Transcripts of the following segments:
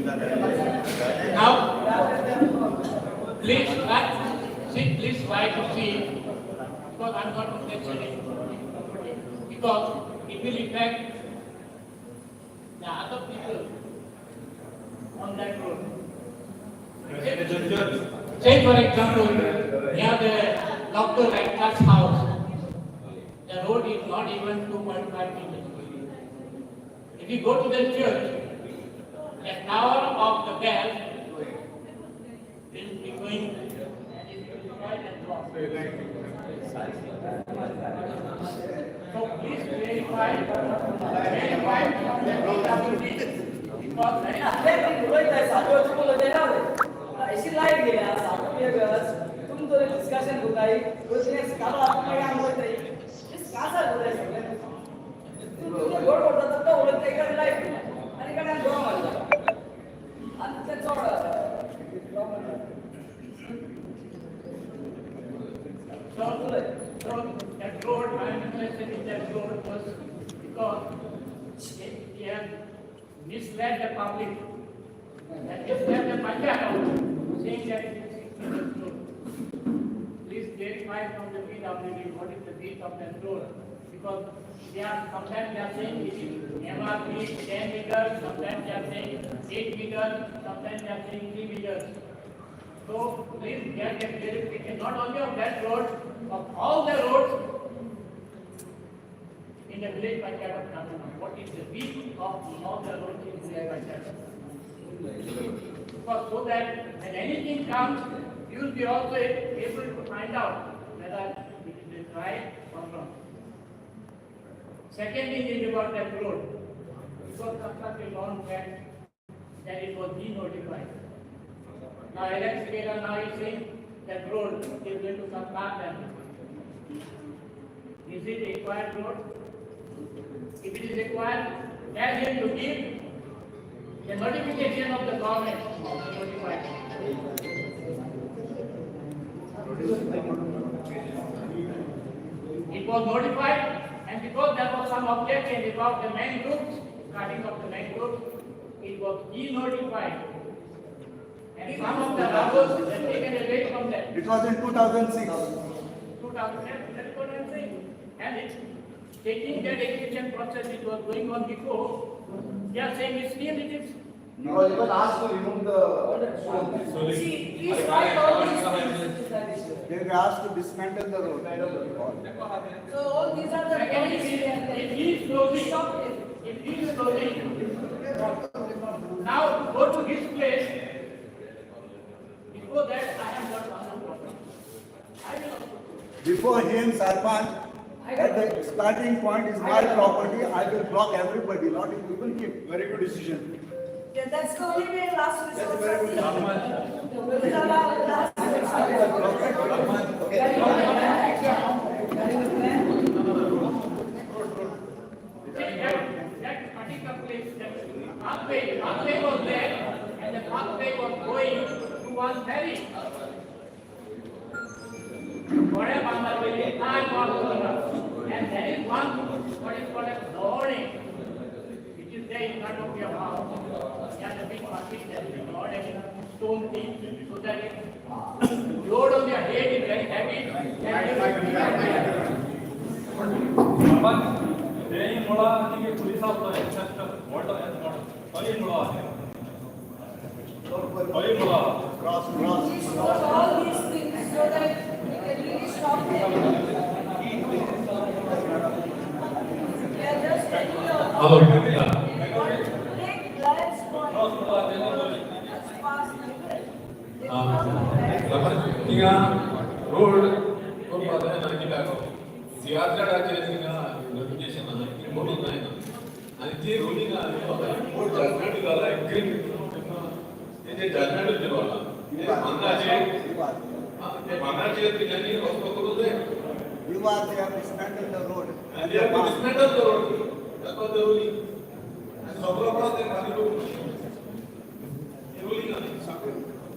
Now, please try to see, because I'm not mentioning, because it will affect the other people on that road. Say for example, near the Dr. Rector's house, the road is not even 2.5 meters. If you go to the church, the tower of the bell will be going and it will be right and wrong. So please verify ऐसी light गेल्या सातो vagus तुम तो discussion होताई उसने काला आपने काम होताई इस कासा होताई सगळे तुम गोड पडतात तर ओळख ते इकडे लाईट आणि इकडे गरम आलं आणि ते चोड so that road, I am interested in that road was because they have misled the public and misled the Punjab saying that it is 6 meters road. Please verify from the PWD what is the width of that road, because sometimes they are saying it is MRP 10 meters, sometimes they are saying 8 meters, sometimes they are saying 3 meters. So please get a verification not only of that road, of all the roads in the village Panchayat of Carmona. What is the width of all the roads in village Panchayat? Because so that when anything comes, you will be also able to find out whether it is right or wrong. Second thing is about that road. It was such a long fact that it was denotified. Now Electrical now is saying that road is going to come back then. Is it required road? If it is required, tell him to give the notification of the government notified. It was notified, and because there was some objection about the main groups, cutting of the main groups, it was de-notified. And some of the robbers were taken away from them. It was in 2006. 2006, that's what I'm saying. And it's taking that execution process, it was going on before. They are saying it's still it is. You were even asked to remove the. See, please write all these things. They were asked to dismantle the road. So all these are the If he is closing, now go to his place. Before that, I have got one problem. Before him, Sarpanch, at the starting point is my property. I will block everybody, not even him. Very good decision. Yeah, that's the only way last resort. That's very good. That particular place, that pathway was there, and the pathway was going to one ferry. And there is one, what is called a loading, which is there in front of your house. There is a big bucket that is loaded in stone thing, so that it load on your head is very heavy. Cross. Please note all these things so that we can really stop them. We are just telling you about big lives for as fast ಈಗ road सियासत notification बोलून नाही ना आणि ते ruling judgement झाला ते judgement दिलं ते मनाचे त्यांनी रस्तो करू दे You are there, dismantle the road. and they have to dismantle the road. That was the ruling. And सगळं पण ते खाली ruling आहे.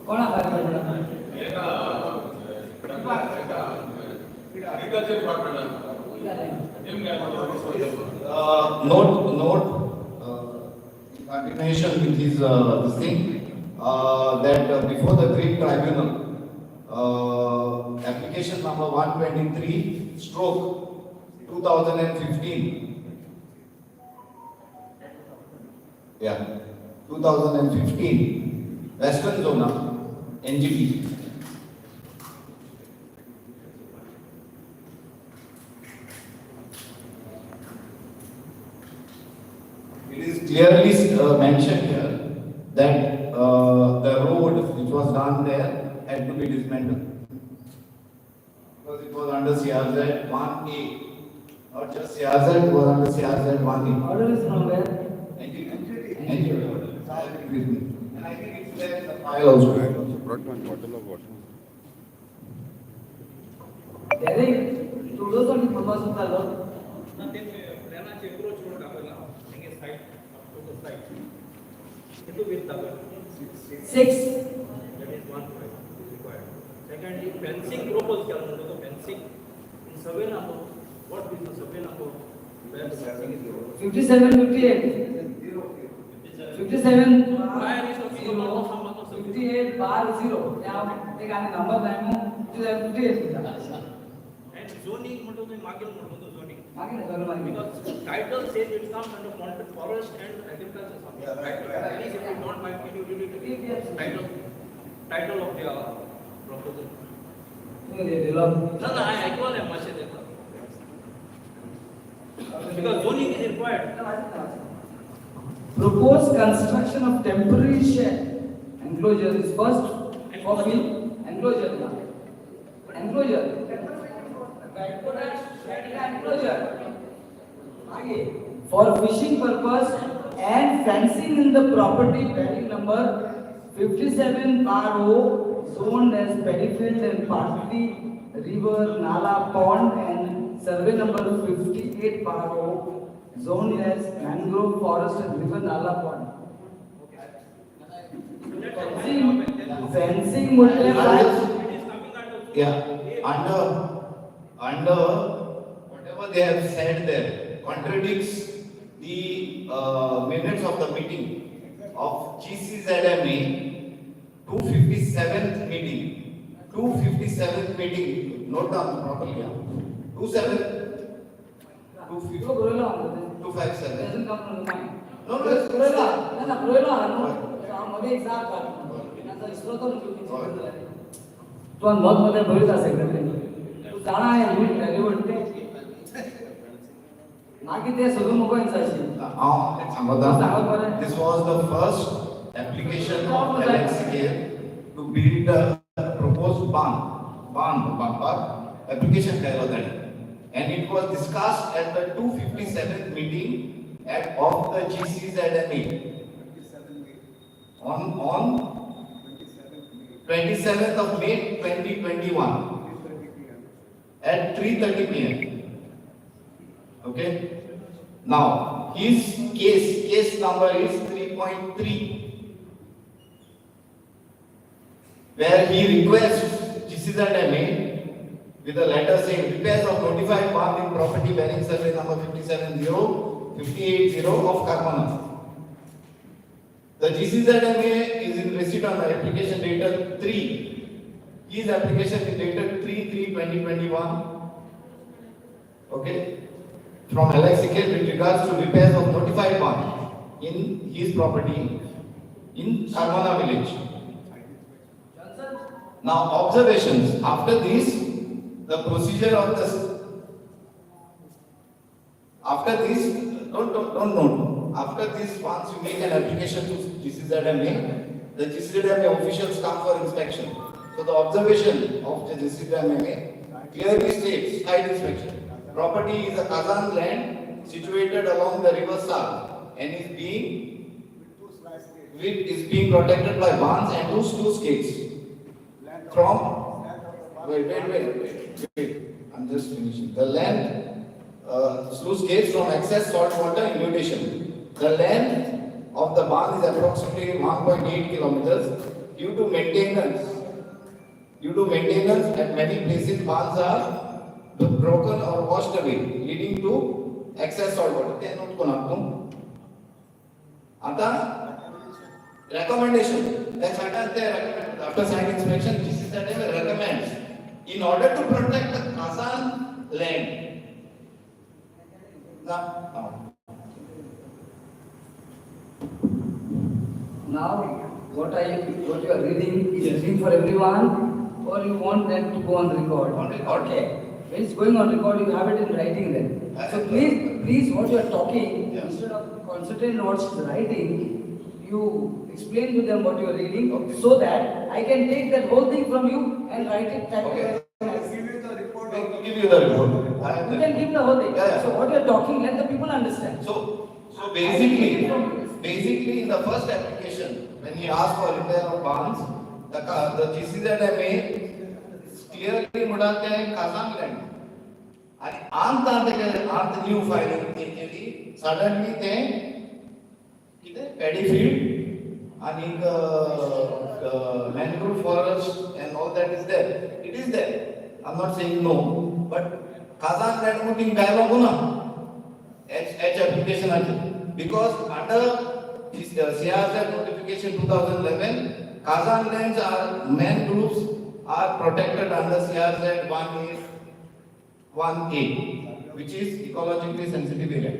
कोणा एका agriculture department Note, article continuation with his this thing that before the Greek Tribunal, application number 123 stroke 2015. Yeah, 2015 Western Zona NGT. It is clearly mentioned here that the road which was done there had to be dismantled because it was under CRZ 1A, not just CRZ, it was under CRZ 1A. Order is from where? NGT order. And I think it's there in the file also. I also brought one bottle of water. Derek, to those on the purpose of the law. Nothing, प्लानाचे approach road दाखवला, Hinge site, up to the site. किती width दाखवला? 6. That is one point is required. Secondly, fencing propose केला म्हणतो तो fencing. In survey number, what is the survey number? Where the fencing is zero. 57, 58. 57 Where is the zero? 58 bar 0. या एक आणि number नाही मग 58. And zoning म्हणतो तो मागील म्हणतो तो zoning. मागे नाही मागे. Because title says it comes under forest and agriculture something. At least if you don't mind, can you read it? Title of the proposal. No, I ऐकलं नाही मासे देतात. Because zoning is required. Proposed construction of temporary shed enclosure is first for enclosure. Enclosure. For fishing purpose and fencing in the property bearing number 57 RO zoned as Perryfield and partly river, nala, pond and survey number 58 RO zoned as mangrove forest and river, nala, pond. Fencing म्हटले काय? Yeah, under whatever they have said there contradicts the minutes of the meeting of GCZMA 257th meeting. 257th meeting. Note down properly. 257. तो 257. doesn't come from the mind. No, no, Broiler मध्ये एक जात त्याचा स्रोत तो मग मध्ये भरीत असेल तू जाणा आहे नीट व्हॅल्यू वाटते नाकी ते सगळं मोबाईलचं This was the first application of LXCA to build a proposed barn application and it was discussed at the 257th meeting of the GCZMA on 27th of May 2021 at 3:30 p.m. Okay. Now his case number is 3.3, where he requests GCZMA with a letter saying repairs of notified barn in property bearing survey number 570 of Carmona. The GCZMA is in receipt on the application dated 3. His application is dated 3/3/2021. Okay. From LXCA with regards to repairs of notified barn in his property in Carmona village. Now observations. After this, the procedure of the don't note. After this, once you make an application to GCZMA, the GCZMA officials come for inspection. So the observation of the GCZMA clearly states site inspection. Property is a Kazan land situated along the River Sal and is being protected by barns and two sluice gates. Wait. I'm just finishing. The land sluice gates from excess salt water inundation. The length of the barn is approximately 1.8 kilometers. Due to maintenance, at many places barns are broken or washed away, leading to excess salt water. ते note कोण आता recommendation. That's after site inspection, GCZMA recommends in order to protect the Kazan land. Now, what you are reading is reading for everyone, or you want them to go on record? On record. Okay. When it's going on record, you have it in writing then. So please, what you are talking, Yeah. instead of concentrating on what's writing, you explain to them what you are reading, Okay. so that I can take that whole thing from you and write it back. Okay. I'll give you the report of I'll give you the report. I have You the- can give the whole thing. Yeah, yeah. So what you are talking, let the people understand. So basically in the first application, when he asked for repair of barns, the GCZMA clearly म्हणाले आहे Kazan land. आणि आंत new filing केली suddenly ते किती paddy field आणि mangrove forest and all that is there. It is there. I'm not saying no, but Kazan land moving dialogue na H application because under CRZ notification 2011, Kazan lands are mangroves are protected under CRZ 1A, which is ecologically sensitive area.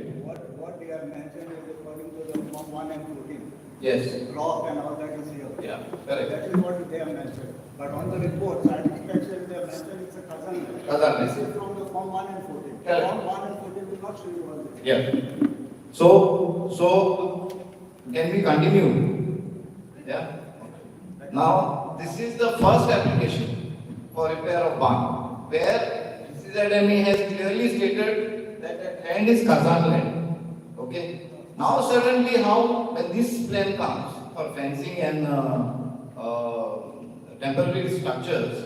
what they have mentioned is according to the Form 1 and 14. Yes. Rock and all that is here. Yeah. Correct. That is what they have mentioned. But on the report, site inspection, they have mentioned it's a Kazan land. Kazan land. This is from the Form 1 and 14. Correct. Form 1 and 14 will not show you all this. Yeah. So can we continue? Yeah. Now this is the first application for repair of barn, where GCZMA has clearly stated that the land is Kazan land. Okay. Now suddenly, when this plan comes for fencing and temporary structures,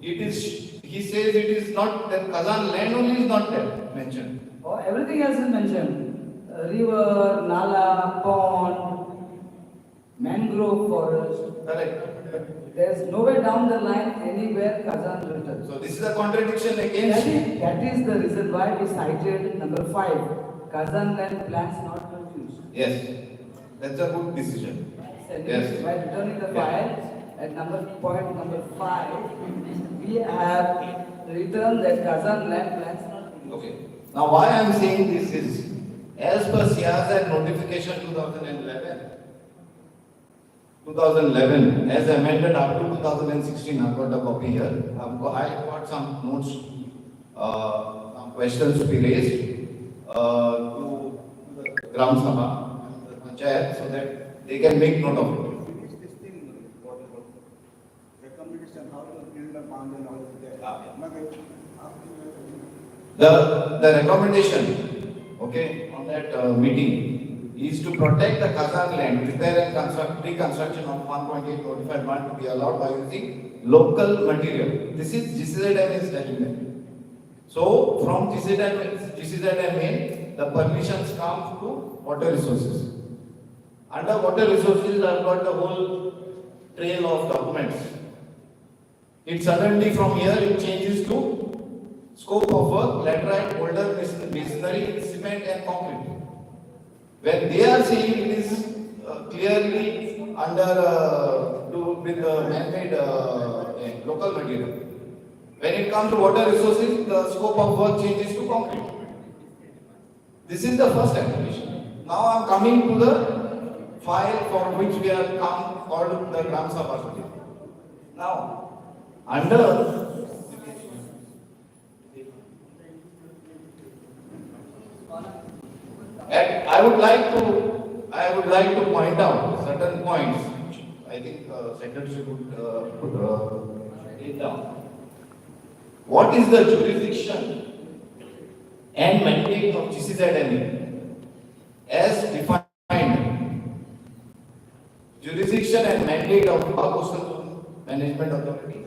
he says it is not that Kazan land only is not there mentioned. Oh, everything else is mentioned. River, nala, pond, mangrove forest. Correct. There's nowhere down the line anywhere Kazan written. So this is a contradiction against. That is the reason why we cited number 5. Kazan land plans not confused. Yes, that's a good decision. Yes. By returning the file at point number 5, we have written that Kazan land plans not confused. Okay. Now why I am saying this is, as per CRZ notification 2011, as amended up to 2016, I've got a copy here. I got some notes, some questions to be raised to the Gram Sabha, the Panchayat, so that they can make note of it. Finish this thing, what about recommendation, how to build a barn and all of that. The recommendation, okay, on that meeting is to protect the Kazan land, repair and reconstruction of 1.8 notified barn to be allowed by using local material. This is GCZMA is telling them. So from GCZMA, the permissions come to water resources. Under water resources, I've got the whole trail of documents. It suddenly from here it changes to scope of work, laterite, boulder, masonry, cement and concrete. When they are saying it is clearly under with man-made local material. When it comes to water resources, the scope of work changes to concrete. This is the first application. Now I am coming to the file for which we have come called the Gram Sabha. Now, under and I would like to point out certain points. I think Secretary would put it down. What is the jurisdiction and mandate of GCZMA as defined? Jurisdiction and mandate of Coastal Management Authority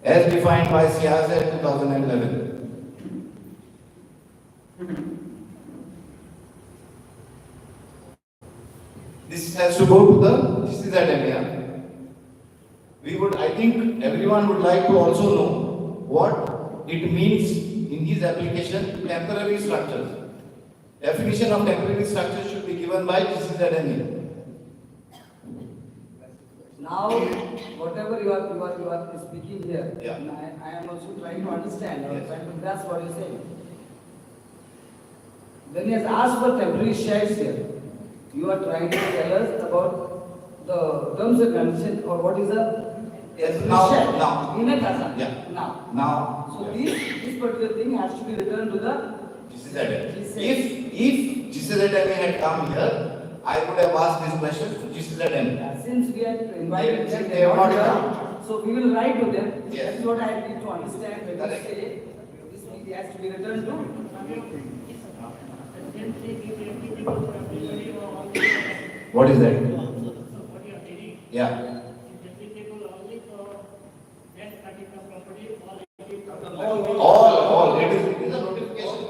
as defined by CRZ 2011. This has to go to the GCZMA. I think everyone would like to also know what it means in his application, temporary structures. Definition of temporary structure should be given by GCZMA. Now, whatever you are speaking here, Yeah. and I am also trying to understand, or Yes. trying to grasp what you are saying. When he has asked for temporary sheds here, you are trying to tell us about the terms and conditions, or what is a Yes, temporary shed now. in a casa. Yeah. Now. Now, So this particular thing has to be returned to the GCZMA. If GCZMA had come here, I would have asked this question to GCZMA. since we are invited them, They have not here, come. so we will write to them. Yes. That is what I need to understand when you Correct. say this has to be returned to. What is that? What you are reading Yeah. is applicable only for that particular property or it is All. It is a notification.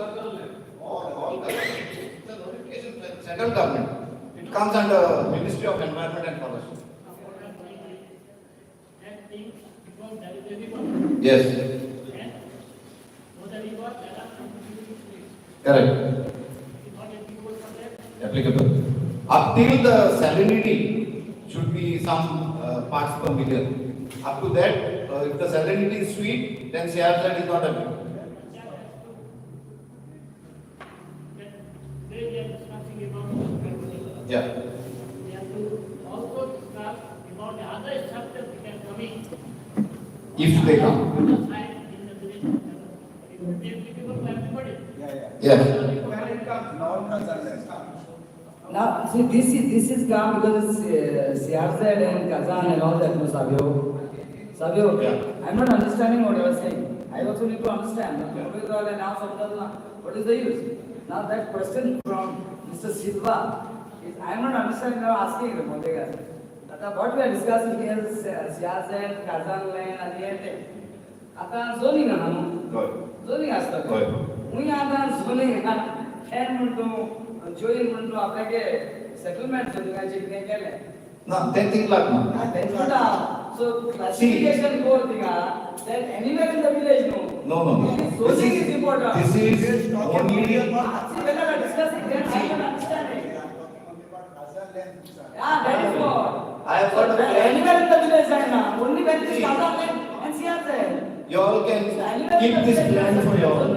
All. It's a notification by the central government. It comes under Ministry of Environment and Forestry. that thing because there is a river Yes. and for the river there are some trees. Correct. It's not applicable for that. Applicable. Up till the salinity should be some parts per million. Up to that, if the salinity is sweet, then CRZ is not applicable. They are discussing about property. Yeah. We have to also discuss about the other structures which are coming. If they come. On the side in the village. It will be applicable to everybody. Yes. When it comes, non-concerned comes. Now, see, this is come because CRZ and Kazan and all that, no, Savio, Yeah. I'm not understanding what you are saying. I also need to understand. What is the use? Now that question from Mr. Sidva is, I'm not understanding, now asking him, what we are discussing here is CRZ, Kazan land and the end. आता zoning आहे ना zoning असतं होय. मी आता zoning and म्हणतो join म्हणतो आपल्याकडे settlement जोडण्याचे किती केले No, 10 things like no. so classification go thing then anywhere in the village No. zoning is important. This is only. See, when I discussing that I can understand it. Yeah, that is what. I have heard of plan. Anywhere in the village right now, only when it is Kazan land and CRZ. You all can keep this plan for you all.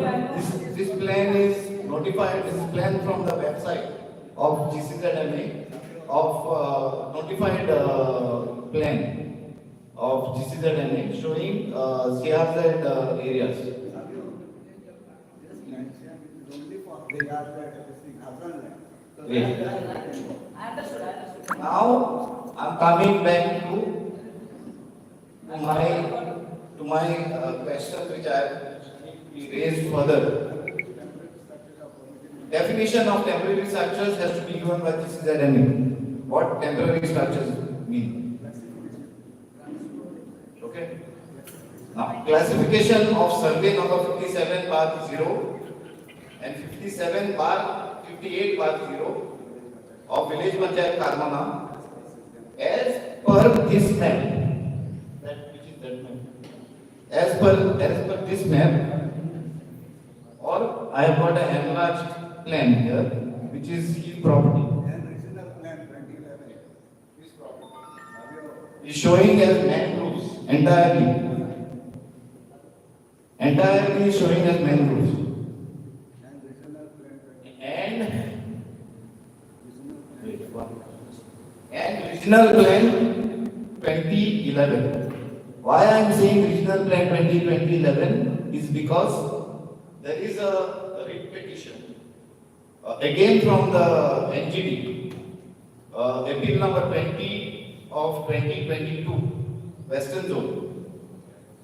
This plan is notified, this is plan from the website of GCZMA of notified plan of GCZMA showing CRZ areas. I understood. Now I'm coming back to my question which I raised further. Definition of temporary structures has to be given by GCZMA. What temporary structures mean? Okay. Now classification of survey number 57/0 and 57/58/0 of village Panchayat Carmona as per this map. Which is that map? As per this map, or I have got an enlarged plan here, which is his property. Is showing as mangroves entirely. Entirely showing as mangroves. And regional plan 2011. Why I am saying regional plan 2011 is because there is a writ petition again from the NGD, Appeal number 20 of 2022, Western Zone,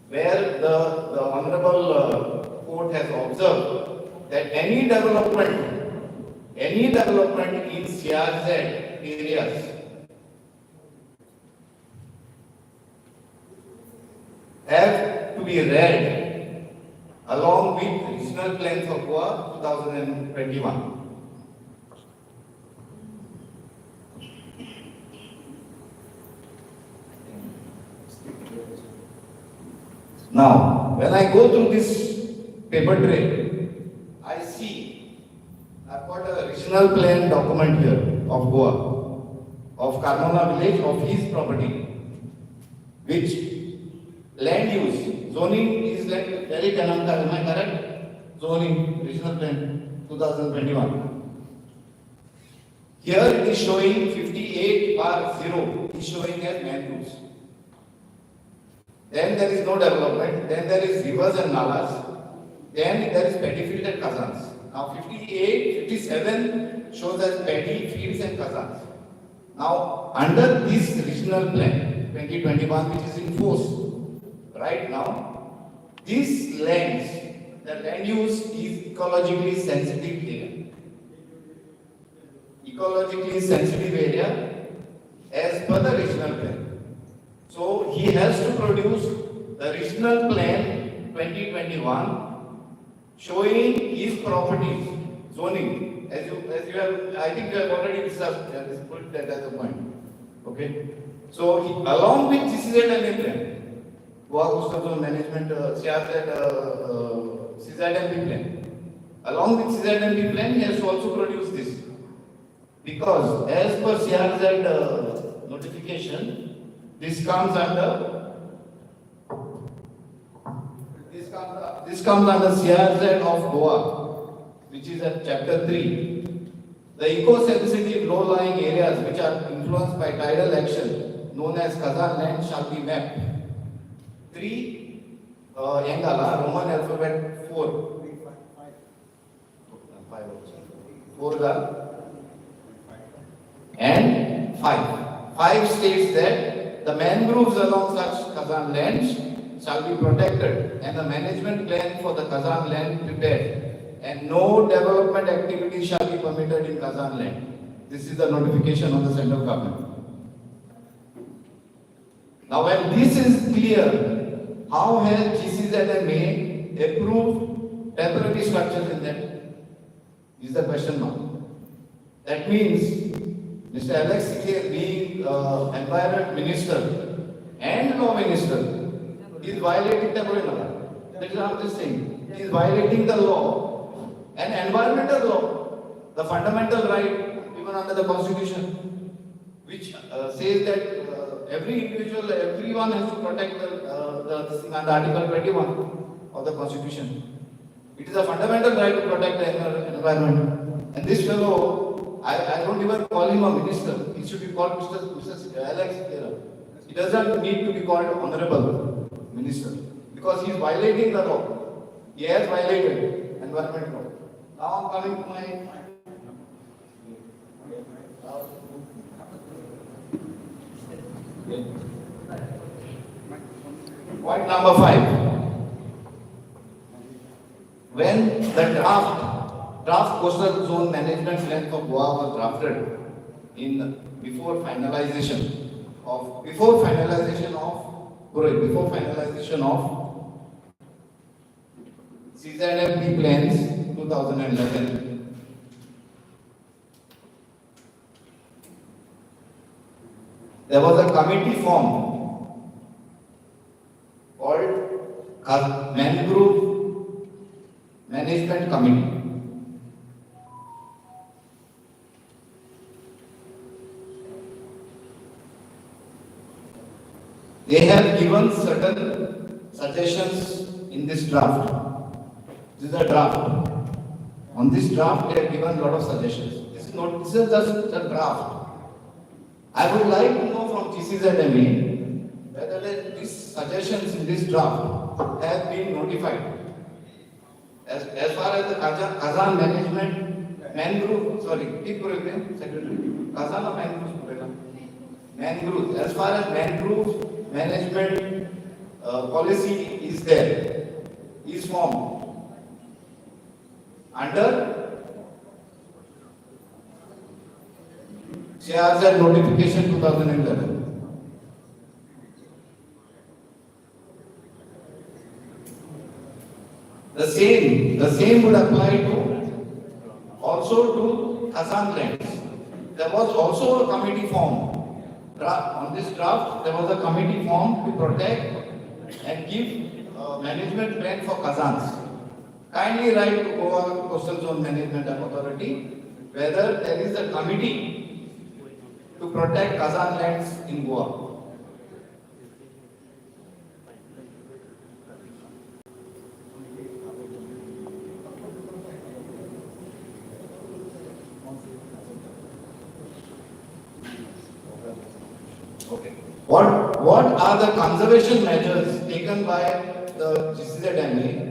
where the Honorable Court has observed that any development in CRZ areas have to be read along with regional plan for Goa 2021. Now, when I go through this paper trail, I see I've got a regional plan document here of Goa, of Carmona village, of his property, which land use, zoning is like Eric Anamkar, am I correct? Zoning, regional plan, 2021. Here it is showing 58/0 is showing as mangroves. Then there is no development, then there is rivers and nalas, then there is paddy field and kazans. Now 58, 57 shows as paddy fields and kazans. Now under this regional plan 2021 which is in force right now, these lands, the land use is ecologically sensitive area. Ecologically sensitive area as per the regional plan. So he has to produce the regional plan 2021 showing his properties, zoning, as you have, I think you have already discussed, put that as a point. Okay. So he, along with GCZMA plan, Goa Coastal Zone Management, CZMA plan, along with CZMA plan, he has to also produce this. Because as per CRZ notification, this comes under CRZ of Goa, which is at chapter 3. The eco-sensitive low-lying areas which are influenced by tidal action, known as Kazan land, shall be mapped. 3 Yangala, Roman alphabet 4. 4 and 5. 5 states that the mangroves along such Kazan lands shall be protected and the management plan for the Kazan land prepared, and no development activity shall be permitted in Kazan land. This is the notification of the central government. Now when this is clear, how has GCZMA approved temporary structures in that? Is the question mark. That means Mr. Alex being environment minister and law minister is violating temporary law. That is what I'm just saying. He is violating the law and environmental law, the fundamental right given under the constitution, which says that every individual, everyone has to protect the Article 21 of the constitution. It is a fundamental right to protect the environment. And this fellow, I don't even call him a minister. He should be called Mr. Alex. He doesn't need to be called honorable minister because he is violating the law. He has violated environment law. Now I'm coming to my point number 5. When the draft coastal zone management plan for Goa was drafted before finalization of CZMP plans 2011. There was a committee formed called Mangrove Management Committee. They have given certain suggestions in this draft. This is a draft. On this draft, they have given a lot of suggestions. This is just a draft. I would like to know from GCZMA whether these suggestions in this draft have been notified. As far as the Kazan management, mangrove, secretary, Kazan or mangroves? Mangroves. As far as mangrove management policy is there, is formed under CRZ notification 2011. The same would apply also to Kazan lands. There was also a committee formed. On this draft, there was a committee formed to protect and give management plan for Kazans. kindly write to Goa Coastal Zone Management Authority whether there is a committee to protect Kazan lands in Goa. Okay. What are the conservation measures taken by the GCZMA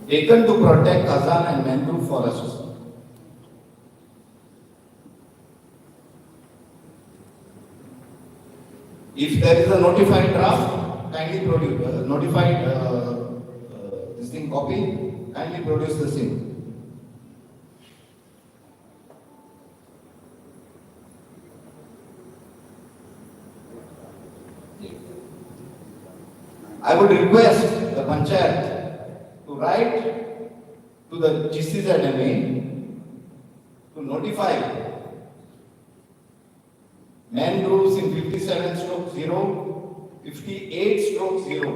taken to protect Kazan and mangrove forests? If there is a notified draft, kindly produce notified this thing copy, kindly produce the same. I would request the Panchayat to write to the GCZMA to notify mangroves in 57/0, 58/0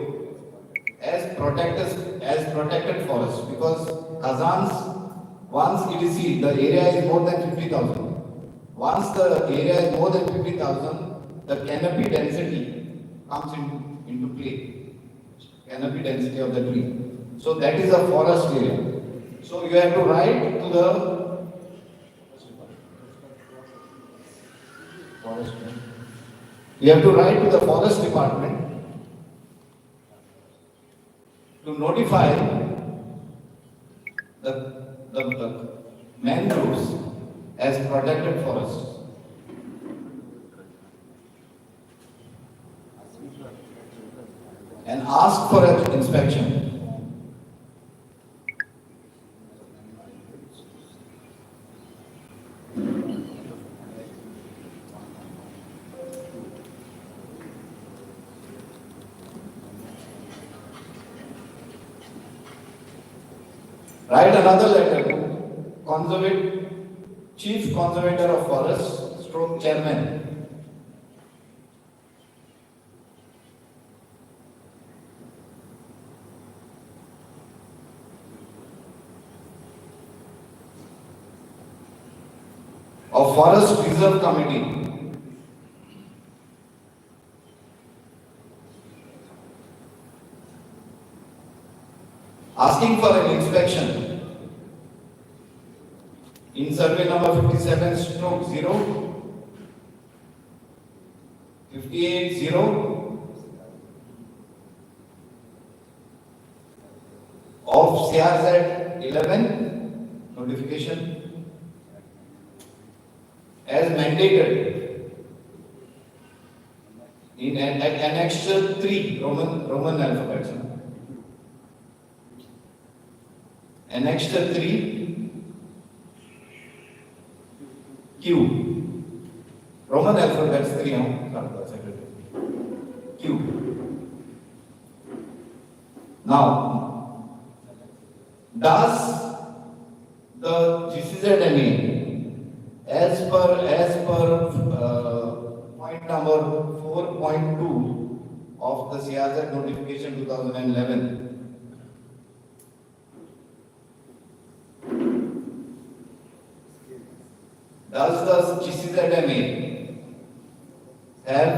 as protected forests, because Kazans, once it is seen, the area is more than 50,000. Once the area is more than 50,000, the canopy density comes into play. Canopy density of the tree. So that is a forest area. So you have to write to the forest. You have to write to the forest department to notify the mangroves as protected forests. And ask for an inspection. Write another letter to Chief Conservator of Forests, stroke Chairman. Of Forest Reserve Committee, asking for an inspection in survey number 57/0, 58/0 of CRZ 11 notification as mandated in Annexure 3, Roman alphabet. Annexure 3, Q. Roman alphabets 3, Q. Now, does the GCZMA as per point number 4.2 of the CRZ notification 2011, does the GCZMA have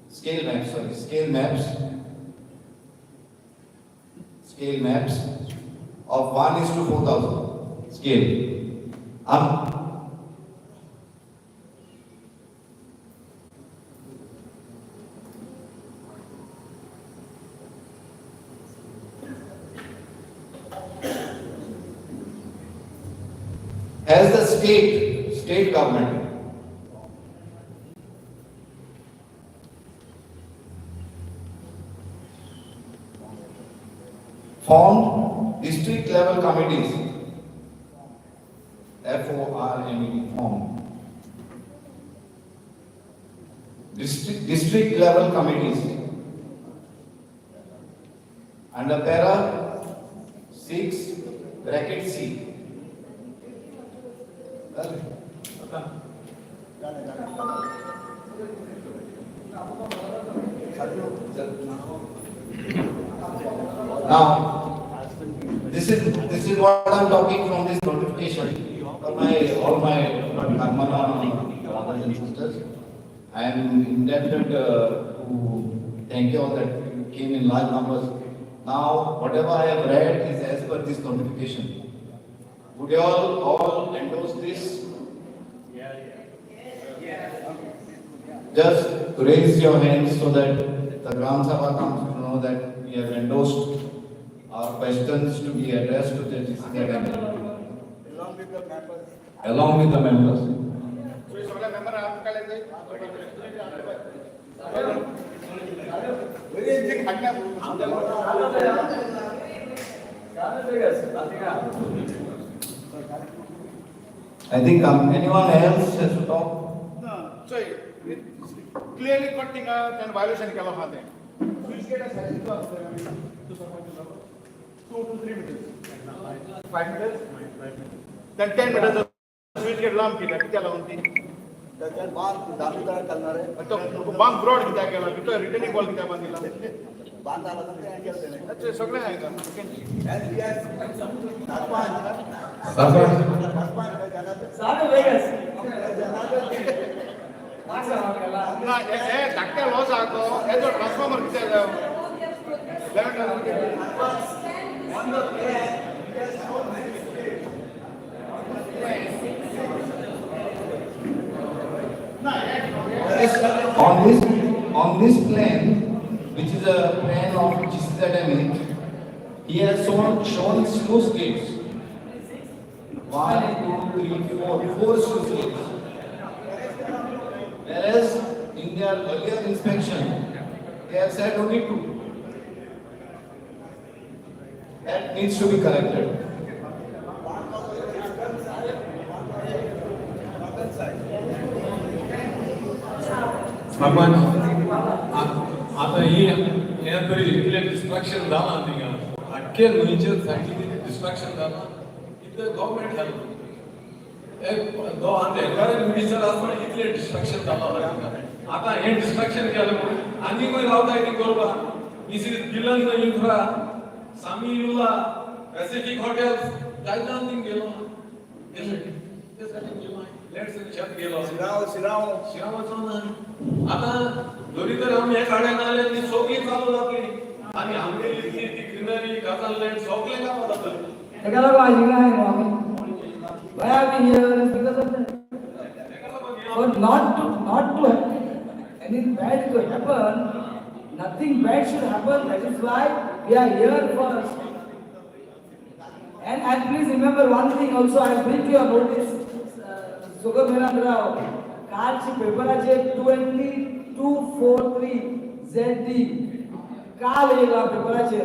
scale maps of 1:4,000 scale? Has the state government formed district level committees, FORMED, formed district level committees Under para 6 bracket C. Now, this is what I'm talking from this notification. All my Carmona brothers and sisters, I am indebted to thank you all that you came in large numbers. Now, whatever I have read is as per this notification. Would you all endorse this? Just raise your hands so that the Gram Sabha comes to know that we have endorsed our questions to be addressed to the GCMA along with the members. I think anyone else has to talk? No, so clearly cutting and violation केला होता. Switch gate आहे 2 to 3 meters. 5 meters? Then 10 meters switch gate लांब केला किती लावून ती? त्याच्यात बांध दाबीदार करणार आहे. तो बांध ब्रॉड किती केला? तो रिटर्निंग बॉल किती बांधला? बांध आला तर काय केलं नाही. अच्छा सगळे आहे का? सारे वेगस ना हे धाकट्या लॉस आतो हे जो ट्रान्सफॉर्मर किती On this plan, which is a plan of GCMA, he has shown sluice gates. 1, 2, 3, 4 sluice gates. Whereas in their earlier inspection, they have said only 2. That needs to be corrected. आपण आता ही हे तरी इतले distraction झाला थिंगा अख्खे न्हंयचे सायडीन distraction झाला इतले गव्हर्नमेंट हेल्प एक दो आंत एनवायरमेंट मिनिस्टर आसतना इतले डिस्ट्रॅक्शन झाला आता हे डिस्ट्रॅक्शन केलं म्हणून आनी कोण रावता ती करपा दिस इज गिलन इन्फ्रा सामी युला पॅसिफिक हॉटेल्स जायतान थिंग गेलो त्यासाठी लेट्स चेक गेलो शिरावचो ना आता दोरी तर आम्ही हे काढायला आले ती सगळी चालू जातली आणि आमची ती ग्रीनरी काजल लँड सगळे काम जातले एका लोक आजिला आहे ना why are we here is because of that but not to any bad to happen nothing bad should happen that is why we are here first and please remember one thing also I bring to your notice Sugamirandrao कालची पेपराचे 2243 ZD काल येला पेपराचे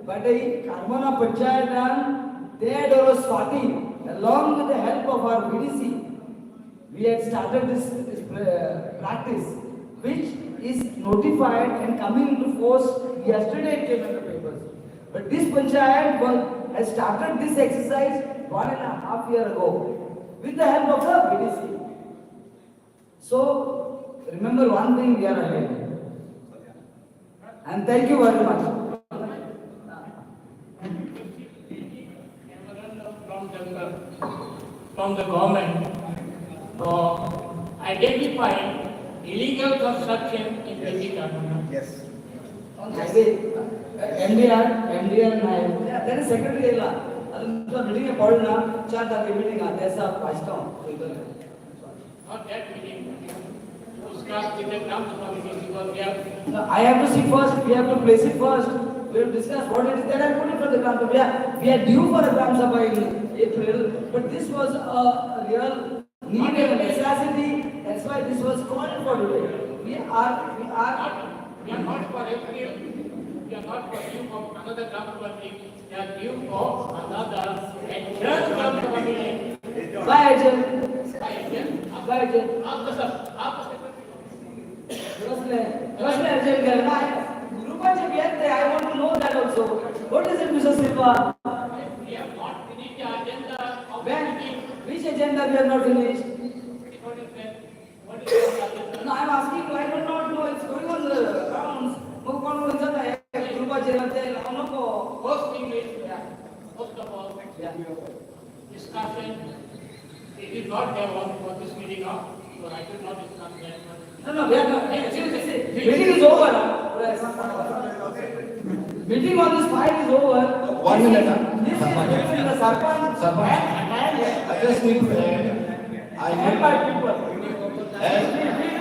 but Carmona Panchayatan they was starting along with the help of our VDC we had started this practice which is notified and coming into force yesterday it came in the papers but this Panchayat has started this exercise 1.5 years ago with the help of the VDC. So, remember one thing, we are ahead. And thank you very much. From the government to identify illegal construction in Carmona. Yes. On highway, NDR and highway. There is secretary illa. Adunta meeting e padna 4 tarike meeting aate aisa pasta Not that meeting. Uska kitne काम करना meeting because we have. I have to see first. We have to place it first. We have to discuss what it is that I put it for the Gram Sabha. We are due for a Gram Sabha in April, but this was a real need and necessity. That's why this was called for today. We are not for April. We are not for due for another Gram Sabha meeting. We are due for another and third Gram Sabha meeting. Bye, Ajay. Bye, Ajay. Group Group I want to know know that also. What is it, Mr. Silva? We have not finished the agenda of the When? meeting. Which agenda we have not finished? What is the agenda? No, I'm asking you, I do not know. It's going on the grounds. Move on with the Grupa Janate, Onoko. First thing is, first of all, Yeah. discussion. It is not there for this meeting now, so I should not discuss that. No, we are not. Meeting is over. Meeting on this file is over. 1 minute. This is between the Sarpanch Sarpanch. and I just need to add, I and need, by people. as